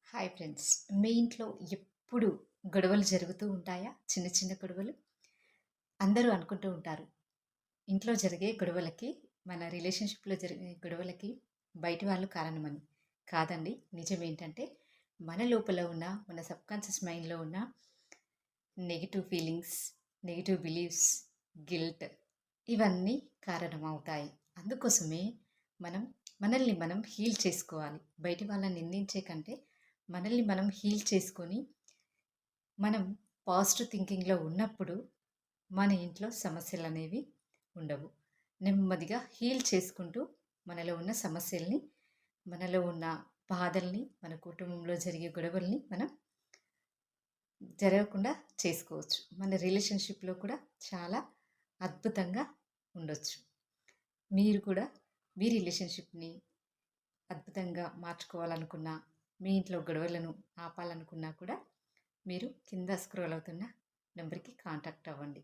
Hi friends. మీ ఇంట్లో ఎప్పుడు గొడవలు జరుగుతూ ఉంటాయా? చిన్న చిన్న గొడవలు. అందరూ అనుకుంటూ ఉంటారు. ఇంట్లో జరిగే గొడవలకి, మన రిలేషన్‌షిప్‌లో జరిగే గొడవలకి బయటి వాళ్ళు కారణమని. కాదండి. నిజమేంటంటే మన లోపల ఉన్న, మన సబ్‌కాన్షియస్ మైండ్‌లో ఉన్న negative feelings, negative beliefs, guilt ఇవన్నీ కారణమవుతాయి. అందుకోసమే మనం మనల్ని మనం హీల్ చేసుకోవాలి. బయటి వాళ్ళని నిందించే కంటే మనల్ని మనం హీల్ చేసుకొని, మనం పాజిటివ్ థింకింగ్‌లో ఉన్నప్పుడు మన ఇంట్లో సమస్యలనేవి ఉండవు. నెమ్మదిగా హీల్ చేసుకుంటూ మనలో ఉన్న సమస్యల్ని, మనలో ఉన్న బాధల్ని, మన కుటుంబంలో జరిగే గొడవల్ని మనం జరగకుండా చేసుకోవచ్చు. మన రిలేషన్‌షిప్‌లో కూడా చాలా అద్భుతంగా ఉండొచ్చు. మీరు కూడా మీ రిలేషన్‌షిప్‌ని అద్భుతంగా మార్చుకోవాలనుకున్నా, మీ ఇంట్లో గొడవలను ఆపాలనుకున్నా కూడా మీరు కింద స్క్రోల్ అవుతున్న నంబర్‌కి కాంటాక్ట్ అవ్వండి.